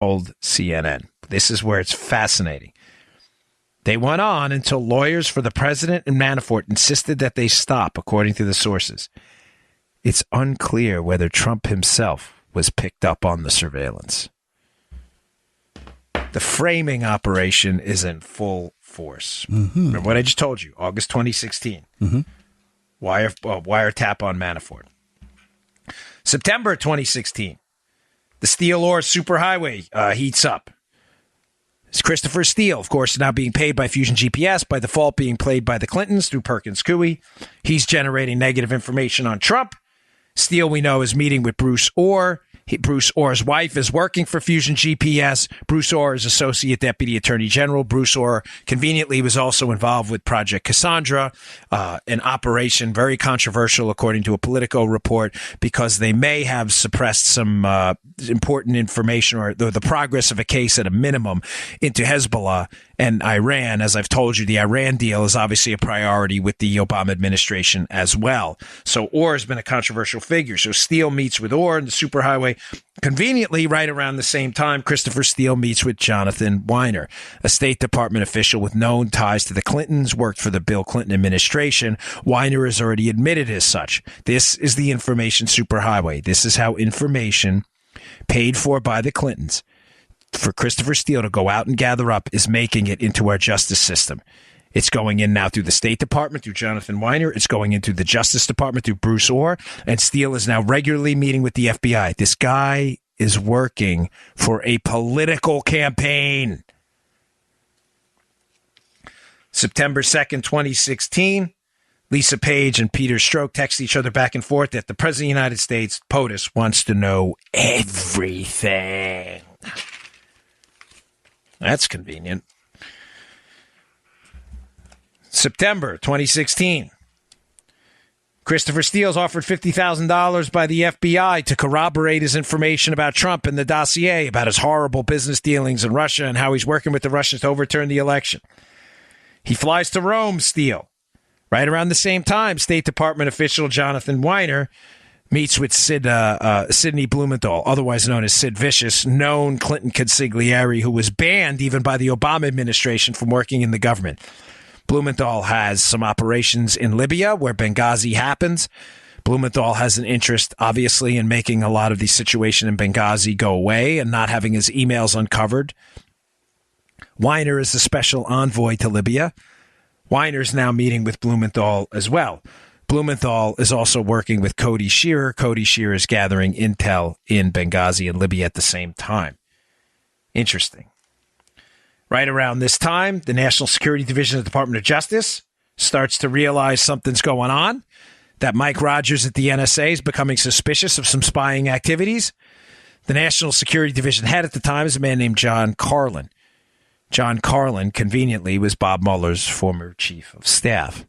told CNN. This is where it's fascinating. They went on until lawyers for the president and Manafort insisted that they stop, according to the sources. It's unclear whether Trump himself was picked up on the surveillance. The framing operation is in full force. Mm-hmm. Remember what I just told you, August 2016. Mm-hmm. Wiretap on Manafort. September 2016. The Steele ore superhighway heats up. It's Christopher Steele, of course, now being paid by Fusion GPS, by default being played by the Clintons through Perkins Coie. He's generating negative information on Trump. Steele, we know, is meeting with Bruce Orr. Bruce Orr's wife is working for Fusion GPS. Bruce Orr is Associate Deputy Attorney General. Bruce Orr conveniently was also involved with Project Cassandra, an operation very controversial, according to a Politico report, because they may have suppressed some important information or the progress of a case at a minimum into Hezbollah and Iran. As I've told you, the Iran deal is obviously a priority with the Obama administration as well. So Orr has been a controversial figure. So Steele meets with Orr in the superhighway. Conveniently, right around the same time, Christopher Steele meets with Jonathan Weiner, a State Department official with known ties to the Clintons, worked for the Bill Clinton administration. Weiner has already admitted as such. This is the information superhighway. This is how information paid for by the Clintons for Christopher Steele to go out and gather up is making it into our justice system. It's going in now through the State Department, through Jonathan Weiner. It's going into the Justice Department through Bruce Orr. And Steele is now regularly meeting with the FBI. This guy is working for a political campaign. September 2nd, 2016, Lisa Page and Peter Strzok text each other back and forth that the President of the United States, POTUS, wants to know everything. That's convenient. September 2016. Christopher Steele's offered $50,000 by the FBI to corroborate his information about Trump and the dossier about his horrible business dealings in Russia and how he's working with the Russians to overturn the election. He flies to Rome, Steele. Right around the same time, State Department official Jonathan Weiner meets with Sidney Blumenthal, otherwise known as Sid Vicious, known Clinton consigliere who was banned even by the Obama administration from working in the government. Blumenthal has some operations in Libya where Benghazi happens. Blumenthal has an interest, obviously, in making a lot of the situation in Benghazi go away and not having his emails uncovered. Weiner is the special envoy to Libya. Weiner's now meeting with Blumenthal as well. Blumenthal is also working with Cody Shearer. Cody Shearer is gathering intel in Benghazi and Libya at the same time. Interesting. Right around this time, the National Security Division of the Department of Justice starts to realize something's going on, that Mike Rogers at the NSA is becoming suspicious of some spying activities. The National Security Division head at the time is a man named John Carlin. John Carlin, conveniently, was Bob Mueller's former chief of staff.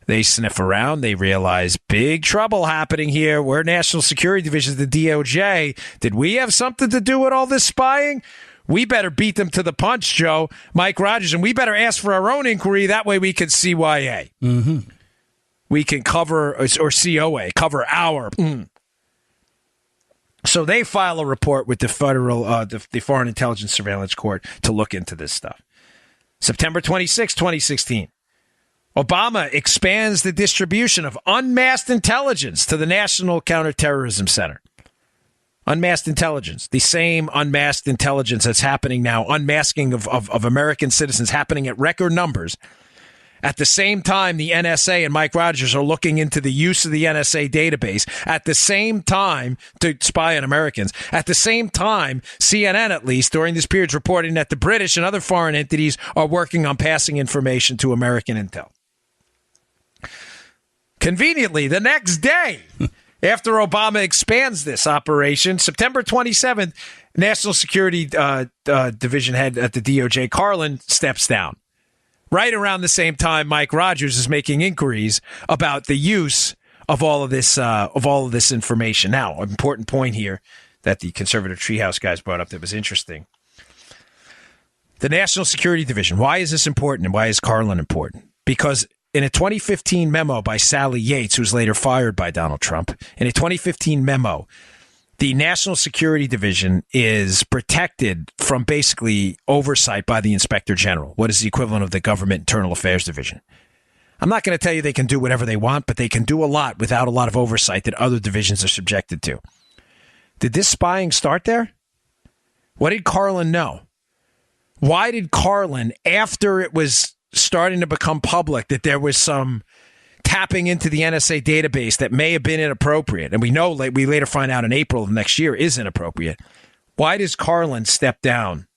They sniff around. They realize big trouble happening here. We're National Security Division, the DOJ. Did we have something to do with all this spying? We better beat them to the punch, Joe, Mike Rogers, and we better ask for our own inquiry. That way we can CYA. Mm-hmm. We can cover, or COA, cover our. So they file a report with the federal, the Foreign Intelligence Surveillance Court to look into this stuff. September 26, 2016. Obama expands the distribution of unmasked intelligence to the National Counterterrorism Center. Unmasked intelligence, the same unmasked intelligence that's happening now, unmasking of American citizens happening at record numbers. At the same time, the NSA and Mike Rogers are looking into the use of the NSA database. At the same time, to spy on Americans. At the same time, CNN, at least, during this period, is reporting that the British and other foreign entities are working on passing information to American intel. Conveniently, the next day, after Obama expands this operation, September 27th, National Security Division head at the DOJ, Carlin, steps down. Right around the same time, Mike Rogers is making inquiries about the use of all of this information. Now, an important point here that the conservative treehouse guys brought up that was interesting. The National Security Division. Why is this important, and why is Carlin important? Because in a 2015 memo by Sally Yates, who was later fired by Donald Trump, in a 2015 memo, the National Security Division is protected from basically oversight by the Inspector General, what is the equivalent of the Government Internal Affairs Division. I'm not going to tell you they can do whatever they want, but they can do a lot without a lot of oversight that other divisions are subjected to. Did this spying start there? What did Carlin know? Why did Carlin, after it was starting to become public that there was some tapping into the NSA database that may have been inappropriate, and we know we later find out in April of next year is inappropriate, why does Carlin step down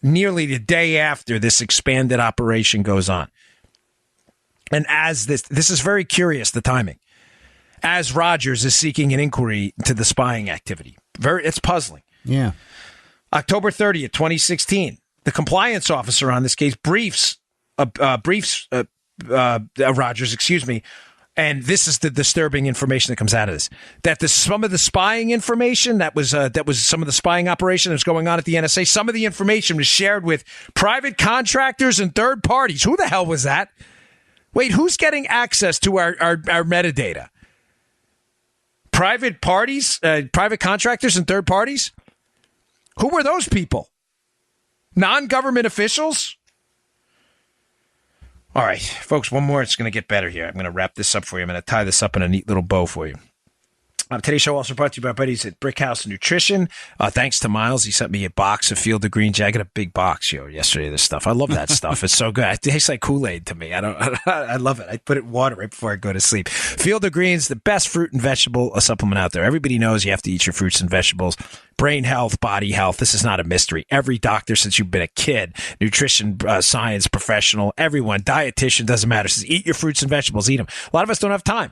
nearly the day after this expanded operation goes on? And as this is very curious, the timing, as Rogers is seeking an inquiry into the spying activity. It's puzzling. Yeah. October 30th, 2016, the compliance officer on this case briefs Rogers, and this is the disturbing information that comes out of this, that some of the spying information that was some of the spying operation that was going on at the NSA, some of the information was shared with private contractors and third parties. Who the hell was that? Wait, who's getting access to our metadata? Private parties, private contractors and third parties? Who were those people? Non-government officials? All right, folks, one more. It's going to get better here. I'm going to wrap this up for you. I'm going to tie this up in a neat little bow for you. Today's show also brought to you by our buddies at Brickhouse Nutrition. Thanks to Miles. He sent me a box of Field of Greens. I got a big box yesterday of this stuff. I love that stuff. It's so good. It tastes like Kool-Aid to me. I love it. I put it in water right before I go to sleep. Field of Greens, the best fruit and vegetable supplement out there. Everybody knows you have to eat your fruits and vegetables. Brain health, body health. This is not a mystery. Every doctor since you've been a kid, nutrition, science professional, everyone, dietitian, doesn't matter, says eat your fruits and vegetables. Eat them. A lot of us don't have time.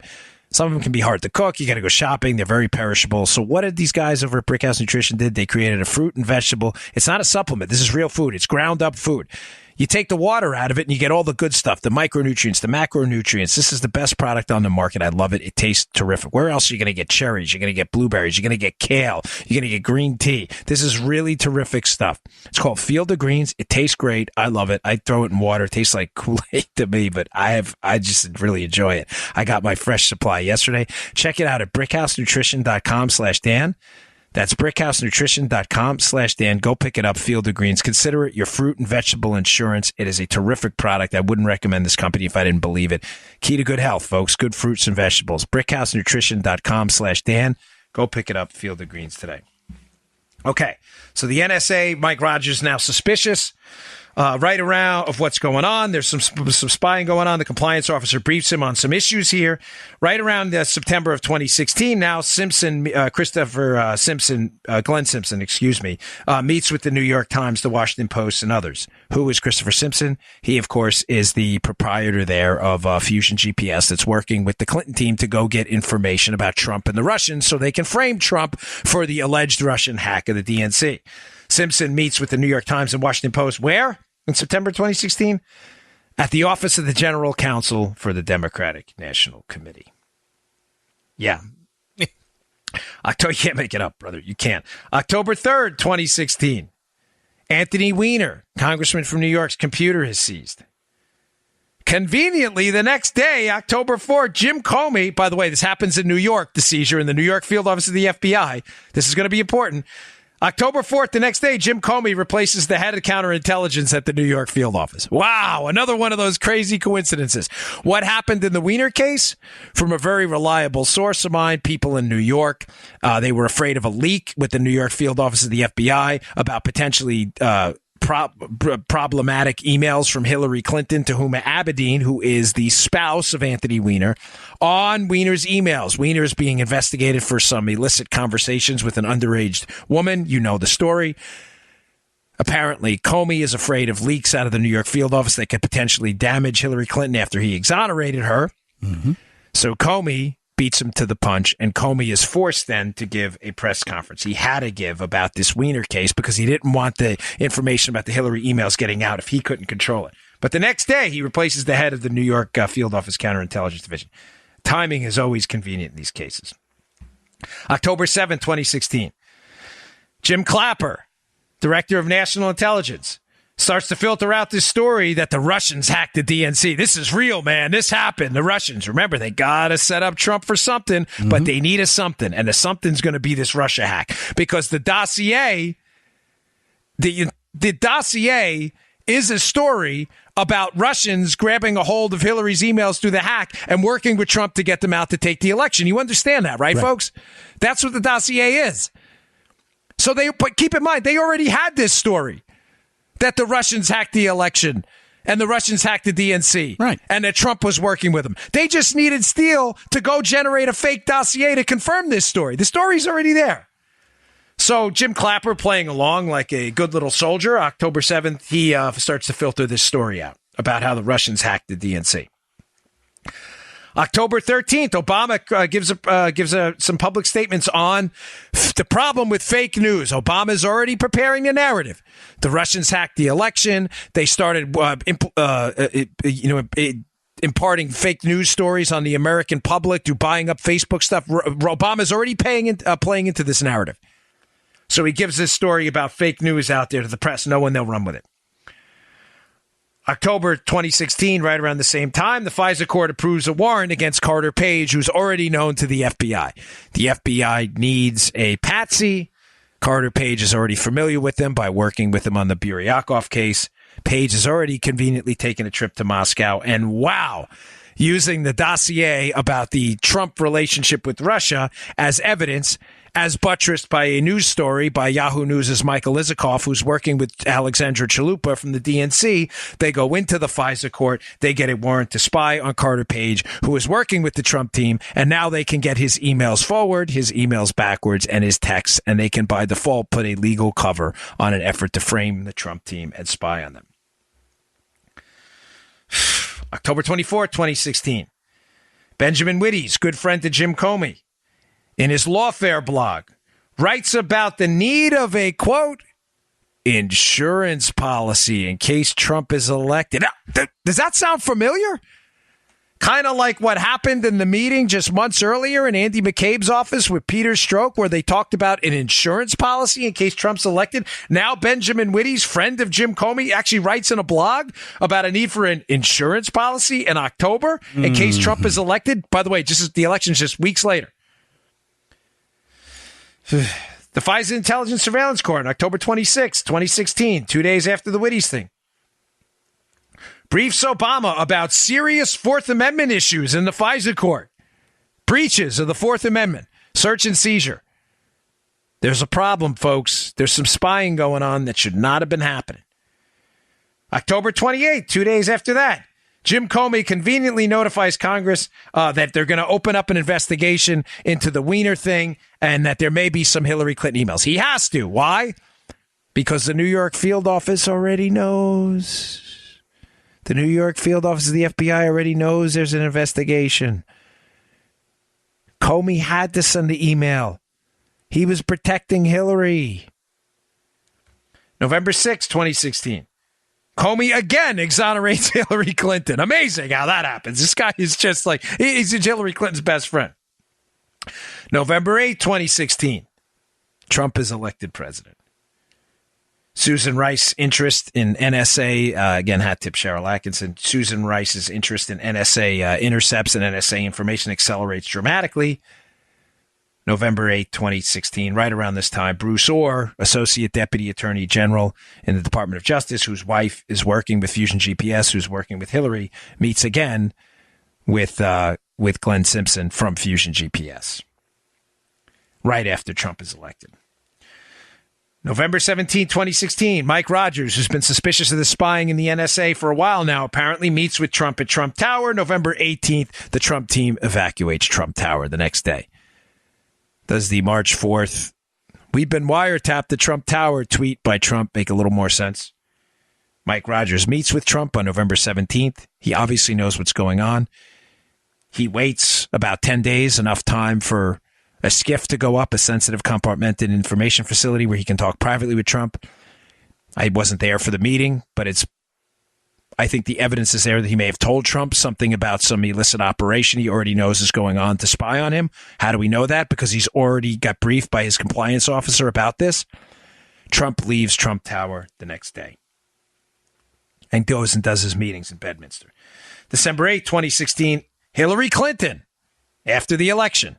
Some of them can be hard to cook. You got to go shopping. They're very perishable. So what did these guys over at Brickhouse Nutrition did? They created a fruit and vegetable. It's not a supplement. This is real food. It's ground up food. You take the water out of it and you get all the good stuff, the micronutrients, the macronutrients. This is the best product on the market. I love it. It tastes terrific. Where else are you going to get cherries? You're going to get blueberries. You're going to get kale. You're going to get green tea. This is really terrific stuff. It's called Field of Greens. It tastes great. I love it. I throw it in water. It tastes like Kool-Aid to me, but I just really enjoy it. I got my fresh supply yesterday. Check it out at brickhousenutrition.com/Dan. That's brickhousenutrition.com/Dan. Go pick it up, Field of Greens. Consider it your fruit and vegetable insurance. It is a terrific product. I wouldn't recommend this company if I didn't believe it. Key to good health, folks. Good fruits and vegetables. brickhousenutrition.com/Dan. Go pick it up, Field of Greens today. Okay, so the NSA, Mike Rogers, now suspicious. Right around of what's going on. There's some spying going on. The compliance officer briefs him on some issues here. Right around September of 2016, now Glenn Simpson, meets with the New York Times, the Washington Post, and others. Who is Christopher Simpson? He, of course, is the proprietor there of Fusion GPS that's working with the Clinton team to go get information about Trump and the Russians so they can frame Trump for the alleged Russian hack of the DNC. Simpson meets with the New York Times and Washington Post. Where? In September 2016? At the office of the General Counsel for the Democratic National Committee. Yeah. You can't make it up, brother. You can't. October 3rd, 2016. Anthony Weiner, congressman from New York's computer is seized. Conveniently, the next day, October 4th, Jim Comey, by the way, this happens in New York, the seizure in the New York field office of the FBI. This is going to be important. October 4th, the next day, Jim Comey replaces the head of counterintelligence at the New York field office. Wow, another one of those crazy coincidences. What happened in the Weiner case? From a very reliable source of mine, people in New York, they were afraid of a leak with the New York field office of the FBI about potentially problematic emails from Hillary Clinton to Huma Abedin, who is the spouse of Anthony Weiner, on Weiner's emails. Weiner is being investigated for some illicit conversations with an underage woman. You know the story. Apparently, Comey is afraid of leaks out of the New York field office that could potentially damage Hillary Clinton after he exonerated her. Mm-hmm. So Comey beats him to the punch, and Comey is forced then to give a press conference. He had to give about this Weiner case because he didn't want the information about the Hillary emails getting out if he couldn't control it. But the next day, he replaces the head of the New York Field Office Counterintelligence Division. Timing is always convenient in these cases. October 7th, 2016. Jim Clapper, Director of National Intelligence, starts to filter out this story that the Russians hacked the DNC. This is real, man. This happened. The Russians, remember, they got to set up Trump for something, but they need a something. And the something's going to be this Russia hack because the dossier, the dossier is a story about Russians grabbing a hold of Hillary's emails through the hack and working with Trump to get them out to take the election. You understand that, right, folks? That's what the dossier is. So but keep in mind, they already had this story that the Russians hacked the election and the Russians hacked the DNC. Right. And that Trump was working with them. They just needed Steele to go generate a fake dossier to confirm this story. The story's already there. So Jim Clapper playing along like a good little soldier. October 7th, he starts to filter this story out about how the Russians hacked the DNC. October 13th, Obama gives some public statements on the problem with fake news. Obama's already preparing the narrative. The Russians hacked the election. They started imparting fake news stories on the American public through buying up Facebook stuff. Obama's already playing into this narrative. So he gives this story about fake news out there to the press, knowing they'll run with it. October 2016, right around the same time, the FISA court approves a warrant against Carter Page, who's already known to the FBI. The FBI needs a patsy. Carter Page is already familiar with them by working with him on the Buryakov case. Page has already conveniently taken a trip to Moscow. And wow, using the dossier about the Trump relationship with Russia as evidence, as buttressed by a news story by Yahoo News' Michael Isikoff, who's working with Alexandra Chalupa from the DNC. They go into the FISA court. They get a warrant to spy on Carter Page, who is working with the Trump team. And now they can get his emails forward, his emails backwards, and his texts. And they can, by default, put a legal cover on an effort to frame the Trump team and spy on them. October 24th, 2016. Benjamin Wittes, good friend to Jim Comey, in his Lawfare blog, writes about the need of a, quote, insurance policy in case Trump is elected. Now, does that sound familiar? Kind of like what happened in the meeting just months earlier in Andy McCabe's office with Peter Strzok, where they talked about an insurance policy in case Trump's elected. Now Benjamin Wittes, friend of Jim Comey, actually writes in a blog about a need for an insurance policy in October in case Trump is elected. By the way, the election's just weeks later. The FISA Intelligence Surveillance Court, October 26, 2016, 2 days after the Wittes thing, briefs Obama about serious Fourth Amendment issues in the FISA court. Breaches of the Fourth Amendment, search and seizure. There's a problem, folks. There's some spying going on that should not have been happening. October 28, 2 days after that, Jim Comey conveniently notifies Congress that they're going to open up an investigation into the Weiner thing and that there may be some Hillary Clinton emails. He has to. Why? Because the New York field office already knows. The New York field office of the FBI already knows there's an investigation. Comey had to send the email. He was protecting Hillary. November 6, 2016. Comey again exonerates Hillary Clinton. Amazing how that happens. This guy is just like, he's Hillary Clinton's best friend. November 8, 2016. Trump is elected president. Susan Rice's interest in NSA, again, hat tip Cheryl Atkinson. Susan Rice's interest in NSA intercepts and NSA information accelerates dramatically. November 8, 2016, right around this time, Bruce Orr, Associate Deputy Attorney General in the Department of Justice, whose wife is working with Fusion GPS, who's working with Hillary, meets again with Glenn Simpson from Fusion GPS, right after Trump is elected. November 17, 2016, Mike Rogers, who's been suspicious of the spying in the NSA for a while now, apparently meets with Trump at Trump Tower. November 18th, the Trump team evacuates Trump Tower the next day. Does the March 4th, we've been wiretapped at Trump Tower tweet by Trump make a little more sense? Mike Rogers meets with Trump on November 17th. He obviously knows what's going on. He waits about 10 days, enough time for a skiff to go up, a sensitive compartmented information facility where he can talk privately with Trump. I wasn't there for the meeting, but I think the evidence is there that he may have told Trump something about some illicit operation he already knows is going on to spy on him. How do we know that? Because he's already got briefed by his compliance officer about this. Trump leaves Trump Tower the next day. and goes and does his meetings in Bedminster. December 8th, 2016, Hillary Clinton, after the election,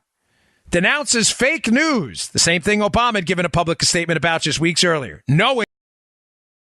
denounces fake news, the same thing Obama had given a public statement about just weeks earlier, knowing